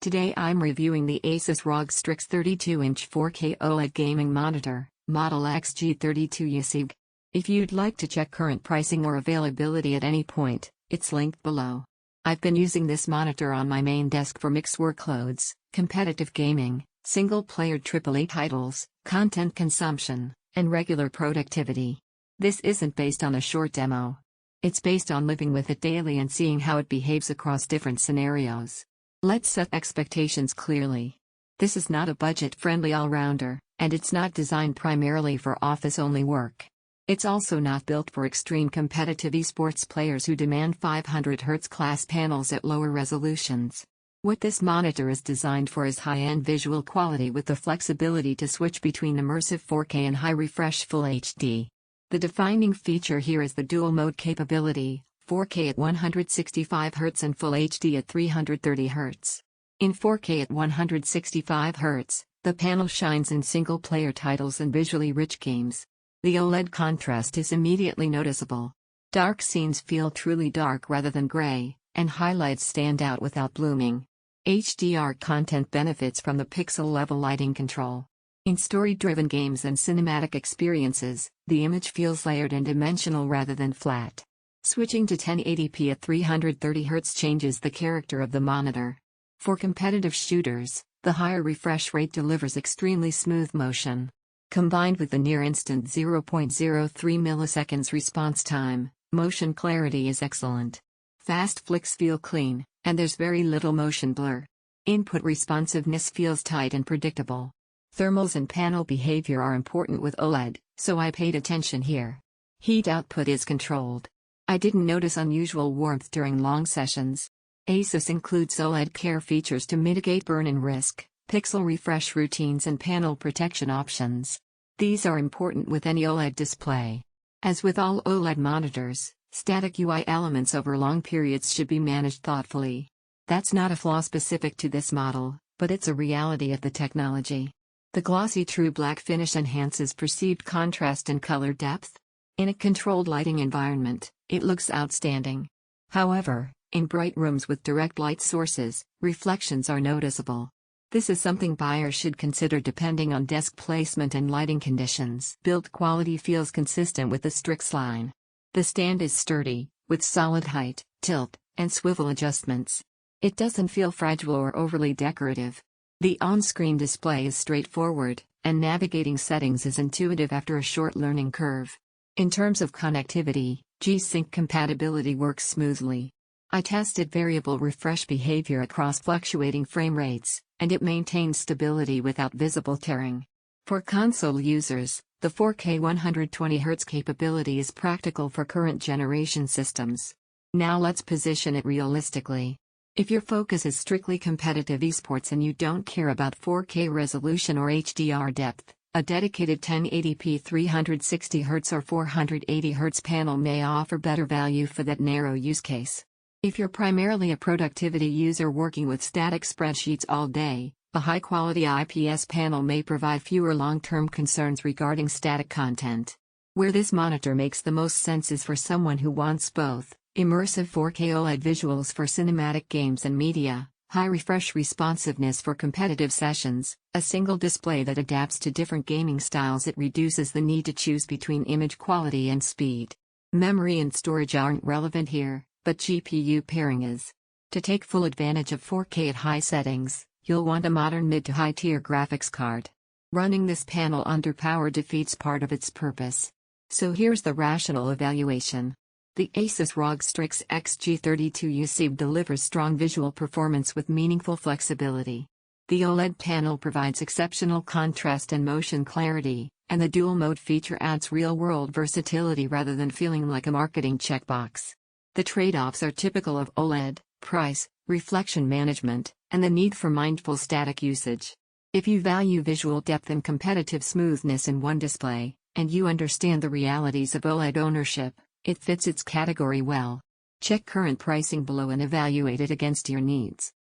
Today I'm reviewing the ASUS ROG Strix 32-inch 4K OLED gaming monitor, model XG32UCWG. If you'd like to check current pricing or availability at any point, it's linked below. I've been using this monitor on my main desk for mixed workloads, competitive gaming, single-player AAA titles, content consumption, and regular productivity. This isn't based on a short demo. It's based on living with it daily and seeing how it behaves across different scenarios. Let's set expectations clearly. This is not a budget-friendly all-rounder, and it's not designed primarily for office-only work. It's also not built for extreme competitive esports players who demand 500Hz class panels at lower resolutions. What this monitor is designed for is high-end visual quality with the flexibility to switch between immersive 4K and high-refresh Full HD. The defining feature here is the dual-mode capability, 4K at 165Hz and Full HD at 330Hz. In 4K at 165Hz, the panel shines in single-player titles and visually rich games. The OLED contrast is immediately noticeable. Dark scenes feel truly dark rather than gray, and highlights stand out without blooming. HDR content benefits from the pixel-level lighting control. In story-driven games and cinematic experiences, the image feels layered and dimensional rather than flat. Switching to 1080p at 330Hz changes the character of the monitor. For competitive shooters, the higher refresh rate delivers extremely smooth motion. Combined with the near-instant 0.03 milliseconds response time, motion clarity is excellent. Fast flicks feel clean, and there's very little motion blur. Input responsiveness feels tight and predictable. Thermals and panel behavior are important with OLED, so I paid attention here. Heat output is controlled. I didn't notice unusual warmth during long sessions. ASUS includes OLED care features to mitigate burn-in risk, pixel refresh routines and panel protection options. These are important with any OLED display. As with all OLED monitors, static UI elements over long periods should be managed thoughtfully. That's not a flaw specific to this model, but it's a reality of the technology. The glossy TrueBlack finish enhances perceived contrast and color depth. In a controlled lighting environment, it looks outstanding. However, in bright rooms with direct light sources, reflections are noticeable. This is something buyers should consider depending on desk placement and lighting conditions. Build quality feels consistent with the Strix line. The stand is sturdy, with solid height, tilt, and swivel adjustments. It doesn't feel fragile or overly decorative. The on-screen display is straightforward, and navigating settings is intuitive after a short learning curve. In terms of connectivity, G-Sync compatibility works smoothly. I tested variable refresh behavior across fluctuating frame rates, and it maintains stability without visible tearing. For console users, the 4K 120Hz capability is practical for current generation systems. Now let's position it realistically. If your focus is strictly competitive esports and you don't care about 4K resolution or HDR depth, a dedicated 1080p 360Hz or 480Hz panel may offer better value for that narrow use case. If you're primarily a productivity user working with static spreadsheets all day, a high-quality IPS panel may provide fewer long-term concerns regarding static content. Where this monitor makes the most sense is for someone who wants both immersive 4K OLED visuals for cinematic games and media, high refresh responsiveness for competitive sessions, a single display that adapts to different gaming styles. It reduces the need to choose between image quality and speed. Memory and storage aren't relevant here, but GPU pairing is. To take full advantage of 4K at high settings, you'll want a modern mid to high tier graphics card. Running this panel under power defeats part of its purpose. So here's the rational evaluation. The ASUS ROG Strix XG32UCWG delivers strong visual performance with meaningful flexibility. The OLED panel provides exceptional contrast and motion clarity, and the dual-mode feature adds real-world versatility rather than feeling like a marketing checkbox. The trade-offs are typical of OLED: price, reflection management, and the need for mindful static usage. If you value visual depth and competitive smoothness in one display, and you understand the realities of OLED ownership, it fits its category well. Check current pricing below and evaluate it against your needs.